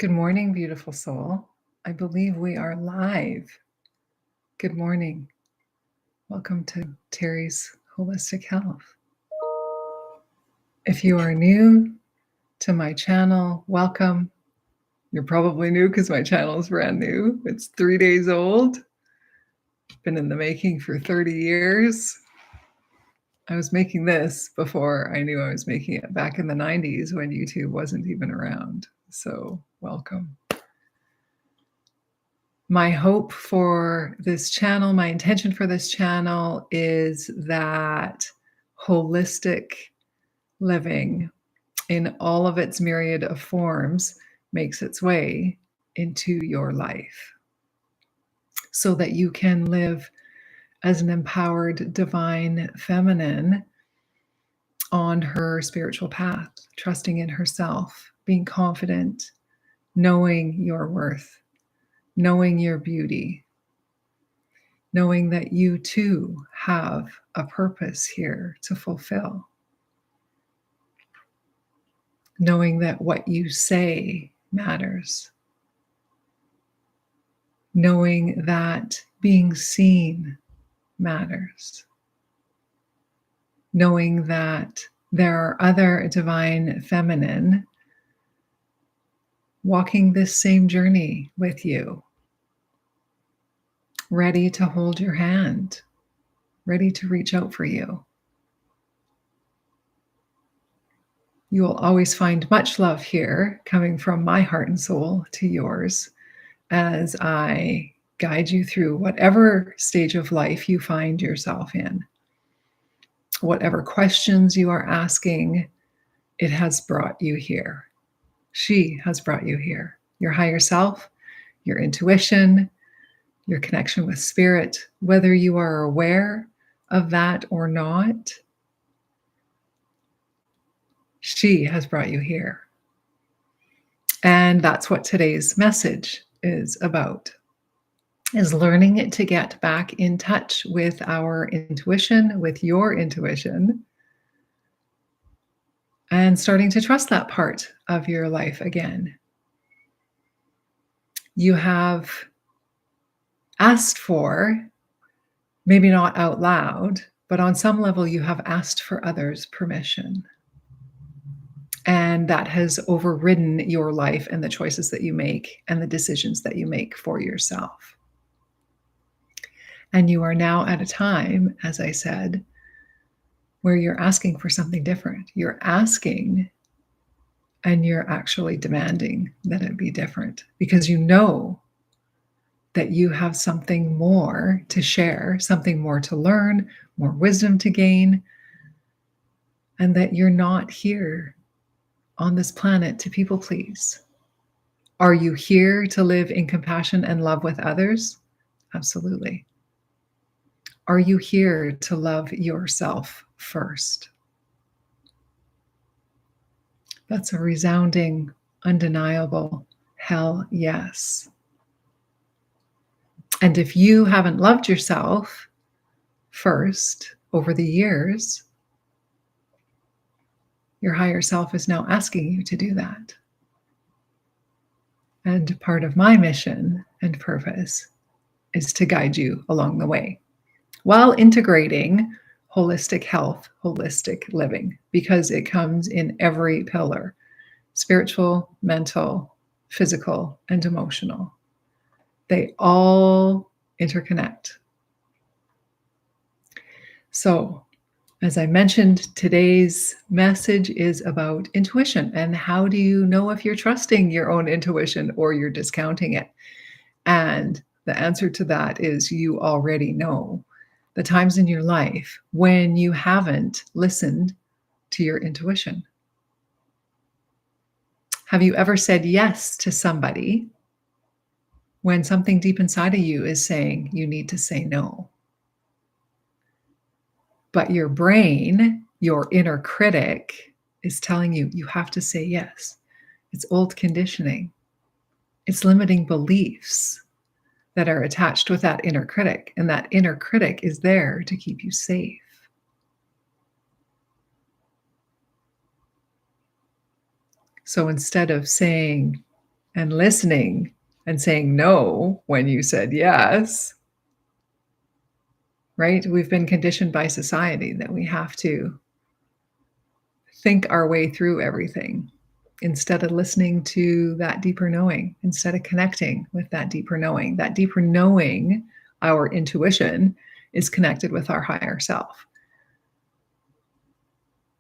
Good morning, beautiful soul. I believe we are live. Good morning. Welcome to Terry's Holistic Health. If you are new to my channel, welcome. You're probably new because my channel is brand new. It's 3 days old. Been in the making for 30 years. I was making this before I knew I was making it back in the 90s when YouTube wasn't even around. So welcome. My hope for this channel, my intention for this channel is that holistic living in all of its myriad of forms makes its way into your life so that you can live as an empowered divine feminine on her spiritual path, trusting in herself, being confident, knowing your worth, knowing your beauty, knowing that you too have a purpose here to fulfill, knowing that what you say matters, knowing that being seen matters, knowing that there are other divine feminine walking this same journey with you, ready to hold your hand, ready to reach out for you. You will always find much love here coming from my heart and soul to yours as I guide you through whatever stage of life you find yourself in. Whatever questions you are asking, it has brought you here. She has brought you here. Your higher self, your intuition, your connection with spirit, whether you are aware of that or not, she has brought you here. And that's what today's message is about, is learning to get back in touch with our intuition, with your intuition, and starting to trust that part of your life again. You have asked for, maybe not out loud, but on some level you have asked for others' permission. And that has overridden your life and the choices that you make and the decisions that you make for yourself. And you are now at a time, as I said, where you're asking for something different. You're asking and you're actually demanding that it be different because you know that you have something more to share, something more to learn, more wisdom to gain, and that you're not here on this planet to people please. Are you here to live in compassion and love with others? Absolutely. Are you here to love yourself first? That's a resounding, undeniable hell yes. And if you haven't loved yourself first over the years, your higher self is now asking you to do that. And part of my mission and purpose is to guide you along the way while integrating holistic health, holistic living, because it comes in every pillar: spiritual, mental, physical, and emotional. They all interconnect. So, as I mentioned, today's message is about intuition and how do you know if you're trusting your own intuition or you're discounting it? And the answer to that is you already know the times in your life when you haven't listened to your intuition. Have you ever said yes to somebody when something deep inside of you is saying you need to say no? But your brain, your inner critic, is telling you you have to say yes. It's old conditioning. It's limiting beliefs that are attached with that inner critic. And that inner critic is there to keep you safe. So instead of saying and listening and saying no when you said yes, right? We've been conditioned by society that we have to think our way through everything instead of listening to that deeper knowing, instead of connecting with that deeper knowing. That deeper knowing, our intuition, is connected with our higher self.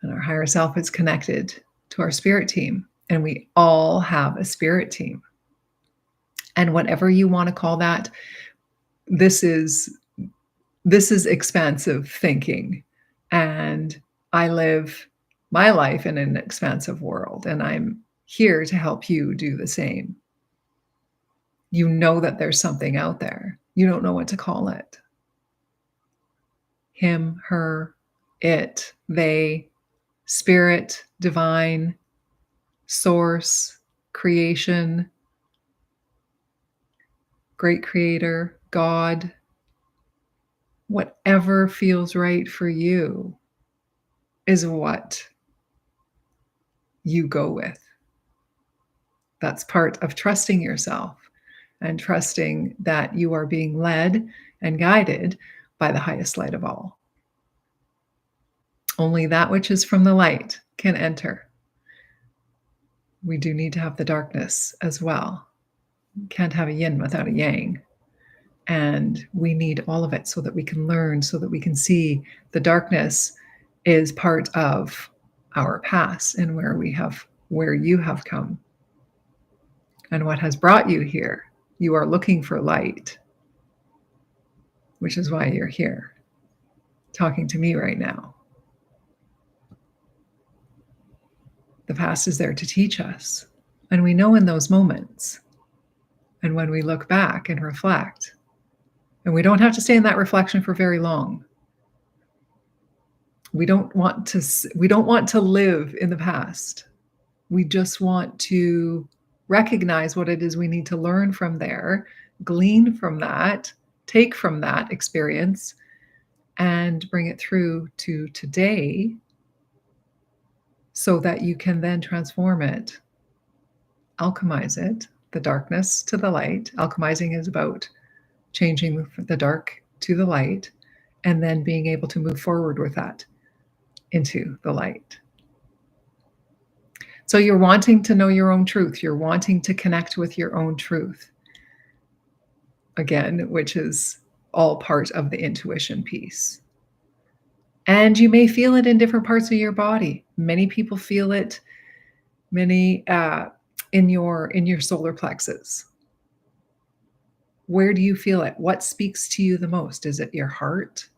And our higher self is connected to our spirit team. And we all have a spirit team. And whatever you want to call that, this is expansive thinking. And I live my life in an expansive world, and I'm here to help you do the same. You know that there's something out there. You don't know what to call it. Him, her, it, they, spirit, divine, source, creation, great creator, God, whatever feels right for you is what you go with. That's part of trusting yourself and trusting that you are being led and guided by the highest light of all. Only that which is from the light can enter. We do need to have the darkness as well. You can't have a yin without a yang. And we need all of it so that we can learn, so that we can see the darkness is part of our past and where you have come and what has brought you here. You are looking for light, which is why you're here talking to me right now. The past is there to teach us. And we know in those moments, and when we look back and reflect, and we don't have to stay in that reflection for very long. We don't want to live in the past. We just want to recognize what it is we need to learn from there, glean from that, take from that experience, and bring it through to today so that you can then transform it, alchemize it, the darkness to the light. Alchemizing is about changing the dark to the light and then being able to move forward with that into the light. So you're wanting to know your own truth. You're wanting to connect with your own truth. Again, which is all part of the intuition piece. And you may feel it in different parts of your body. Many people feel it, in your solar plexus. Where do you feel it? What speaks to you the most? Is it your heart?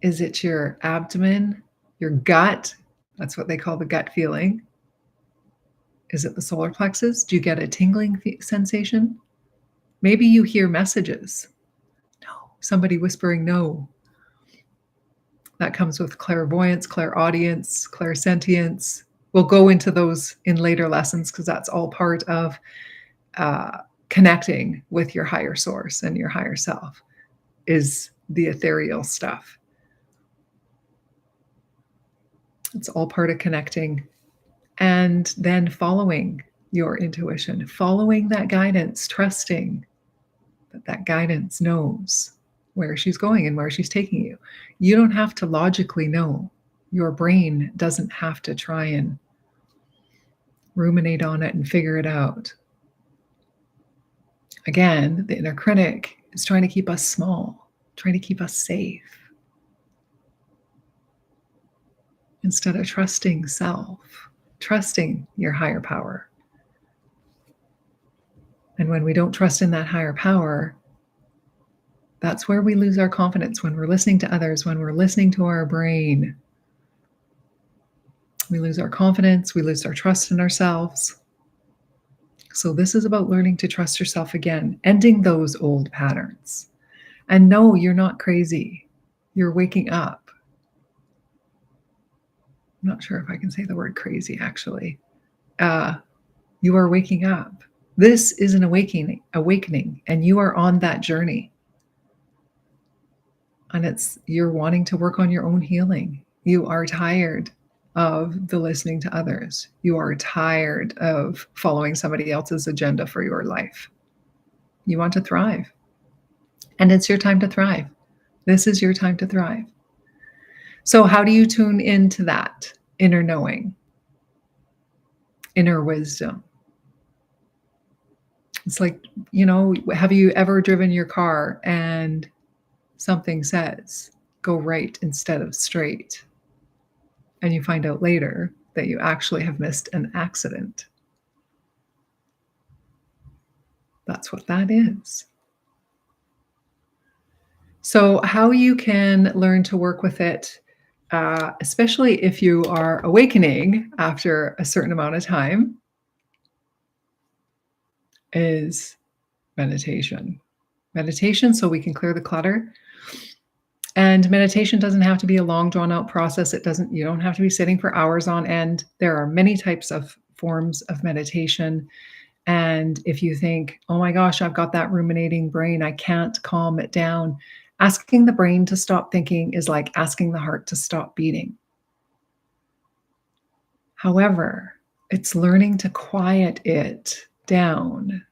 Is it your abdomen, your gut? That's what they call the gut feeling. Is it the solar plexus? Do you get a tingling sensation? Maybe you hear messages. No. Somebody whispering no. That comes with clairvoyance, clairaudience, clairsentience. We'll go into those in later lessons because that's all part of connecting with your higher source and your higher self, is the ethereal stuff. It's all part of connecting and then following your intuition, following that guidance, trusting that that guidance knows where she's going and where she's taking you. You don't have to logically know. Your brain doesn't have to try and ruminate on it and figure it out. Again, the inner critic is trying to keep us small, trying to keep us safe, instead of trusting self, trusting your higher power. And when we don't trust in that higher power, that's where we lose our confidence. When we're listening to others, when we're listening to our brain, we lose our confidence, we lose our trust in ourselves. So this is about learning to trust yourself again, ending those old patterns. And no, you're not crazy. You're waking up. I'm not sure if I can say the word crazy, actually. You are waking up. This is an awakening, and you are on that journey. And you're wanting to work on your own healing. You are tired of the listening to others. You are tired of following somebody else's agenda for your life. You want to thrive. And it's your time to thrive. This is your time to thrive. So, how do you tune into that inner knowing, inner wisdom? It's like, have you ever driven your car and something says, go right instead of straight? And you find out later that you actually have missed an accident. That's what that is. So, how you can learn to work with it, especially if you are awakening after a certain amount of time, is meditation. Meditation, so we can clear the clutter. And meditation doesn't have to be a long, drawn out process. You don't have to be sitting for hours on end. There are many types of forms of meditation. And if you think, oh my gosh, I've got that ruminating brain, I can't calm it down, asking the brain to stop thinking is like asking the heart to stop beating. However, it's learning to quiet it down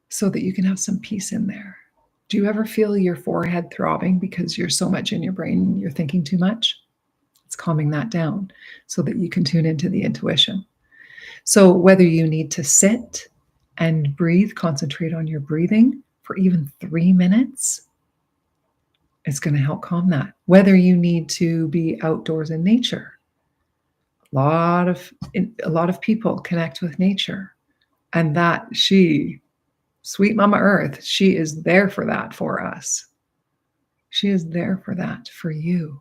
so that you can have some peace in there. Do you ever feel your forehead throbbing because you're so much in your brain and you're thinking too much? It's calming that down so that you can tune into the intuition. So whether you need to sit and breathe, concentrate on your breathing for even 3 minutes, it's going to help calm that. Whether you need to be outdoors in nature. A lot of people connect with nature, and that sweet Mama Earth, she is there for that for us. She is there for that for you.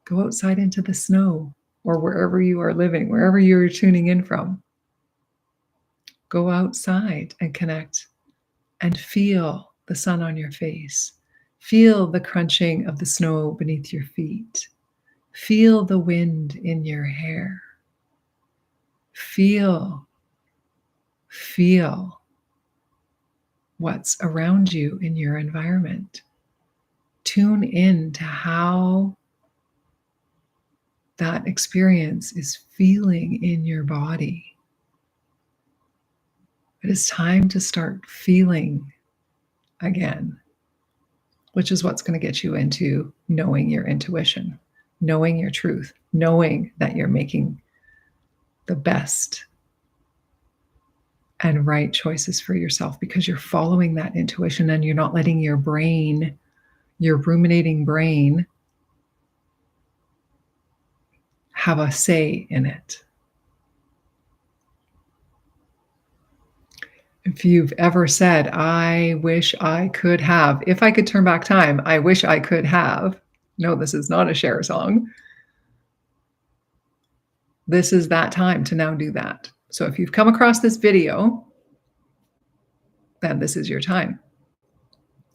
Go outside into the snow or wherever you are living, wherever you're tuning in from. Go outside and connect and feel the sun on your face. Feel the crunching of the snow beneath your feet. Feel the wind in your hair. Feel what's around you in your environment. Tune in to how that experience is feeling in your body. It is time to start feeling again, which is what's going to get you into knowing your intuition, knowing your truth, knowing that you're making the best and right choices for yourself because you're following that intuition and you're not letting your brain, your ruminating brain, have a say in it. If you've ever said, I wish I could have, if I could turn back time, I wish I could have. No, this is not a Cher song. This is that time to now do that. So if you've come across this video, then this is your time.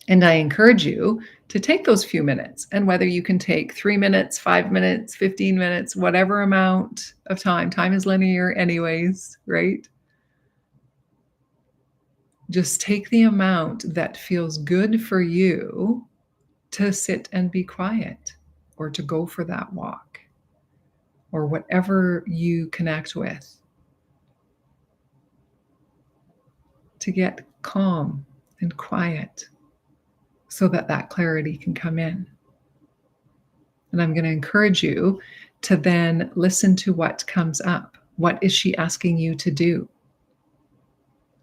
And I encourage you to take those few minutes, and whether you can take 3 minutes, 5 minutes, 15 minutes, whatever amount of time is linear anyways, right? Just take the amount that feels good for you to sit and be quiet, or to go for that walk, or whatever you connect with, to get calm and quiet so that that clarity can come in. And I'm going to encourage you to then listen to what comes up. What is she asking you to do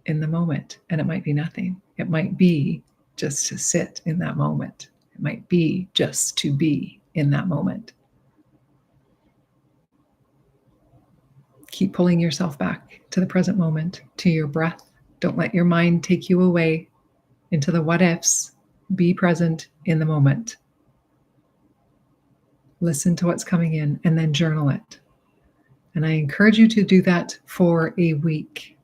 in the moment? And it might be nothing. It might be just to sit in that moment. It might be just to be in that moment. Keep pulling yourself back to the present moment, to your breath. Don't let your mind take you away into the what ifs. Be present in the moment. Listen to what's coming in and then journal it. And I encourage you to do that for a week.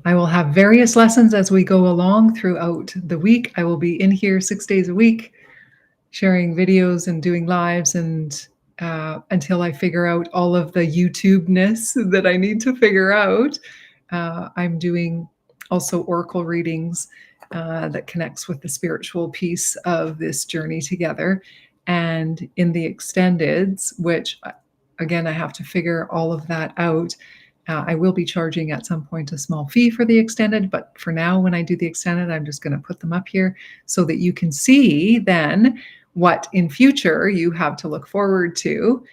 I will have various lessons as we go along throughout the week. I will be in here 6 days a week, sharing videos and doing lives, and until I figure out all of the YouTube-ness that I need to figure out. I'm doing also oracle readings that connects with the spiritual piece of this journey together. And in the extendeds, which again, I have to figure all of that out. I will be charging at some point a small fee for the extended, but for now, when I do the extended, I'm just going to put them up here so that you can see then what in future you have to look forward to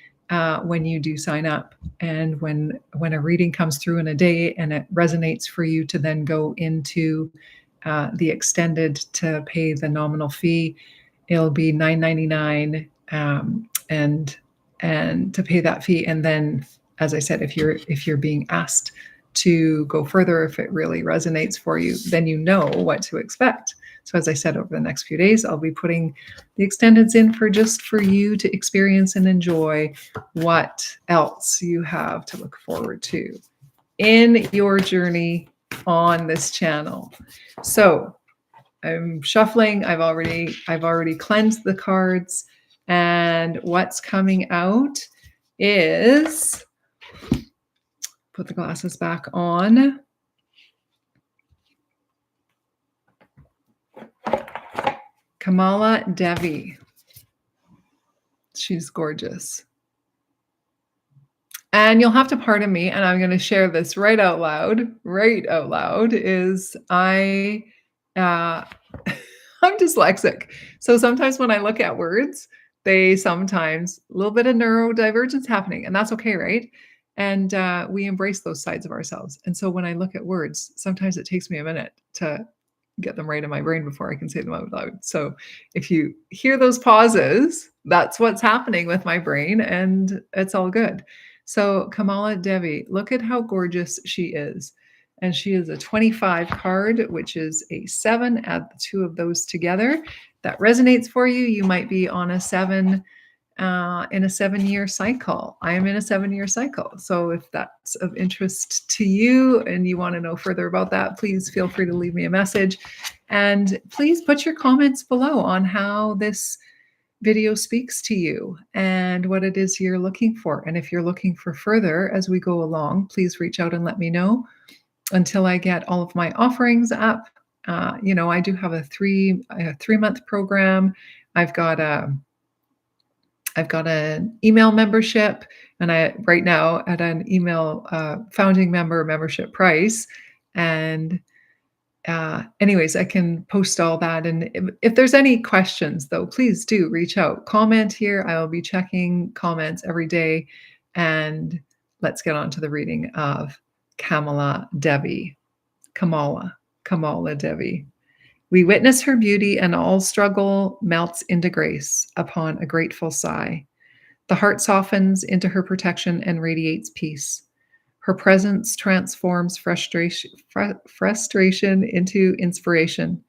when you do sign up, and when a reading comes through in a day and it resonates for you to then go into the extended to pay the nominal fee. It'll be $9.99, and to pay that fee. And then, as I said, if you're being asked to go further, if it really resonates for you, then you know what to expect. So as I said, over the next few days, I'll be putting the extendeds in for you to experience and enjoy what else you have to look forward to in your journey on this channel. So I'm shuffling. I've already cleansed the cards, and what's coming out is, put the glasses back on. Kamala Devi. She's gorgeous. And you'll have to pardon me, and I'm going to share this right out loud, is I'm dyslexic. So sometimes when I look at words, sometimes a little bit of neurodivergence happening, and that's okay, right? And we embrace those sides of ourselves. And so when I look at words, sometimes it takes me a minute to get them right in my brain before I can say them out loud. So if you hear those pauses, that's what's happening with my brain, and it's all good. So Kamala Devi, look at how gorgeous she is. And she is a 25 card, which is a 7. Add the two of those together. That resonates for you. You might be on a 7 in a 7-year cycle. I am in a 7-year cycle. So if that's of interest to you and you want to know further about that, please feel free to leave me a message. And please put your comments below on how this video speaks to you and what it is you're looking for. And if you're looking for further as we go along, please reach out and let me know. Until I get all of my offerings up, I do have a 3-month program. I've got an email membership, and I right now at an email founding membership price. And anyways, I can post all that. And if there's any questions, though, please do reach out. Comment here. I will be checking comments every day. And let's get on to the reading of Kamala Devi. Kamala Devi. We witness her beauty, and all struggle melts into grace upon a grateful sigh. The heart softens into her protection and radiates peace. Her presence transforms frustration into inspiration,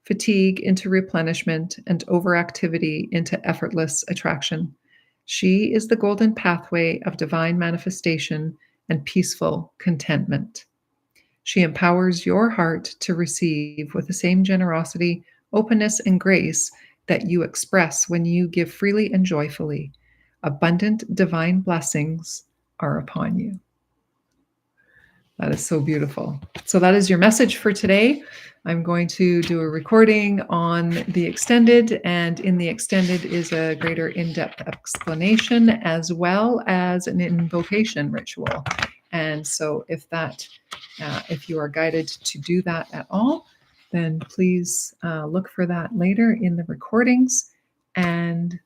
fatigue into replenishment, and overactivity into effortless attraction. She is the golden pathway of divine manifestation and peaceful contentment. She empowers your heart to receive with the same generosity, openness, and grace that you express when you give freely and joyfully. Abundant divine blessings are upon you. That is so beautiful. So that is your message for today. I'm going to do a recording on the extended, and in the extended is a greater in-depth explanation as well as an invocation ritual. And so if you are guided to do that at all, then please look for that later in the recordings. And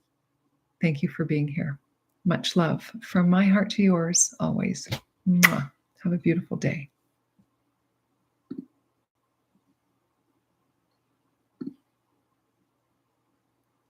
thank you for being here. Much love from my heart to yours always. Mwah. Have a beautiful day.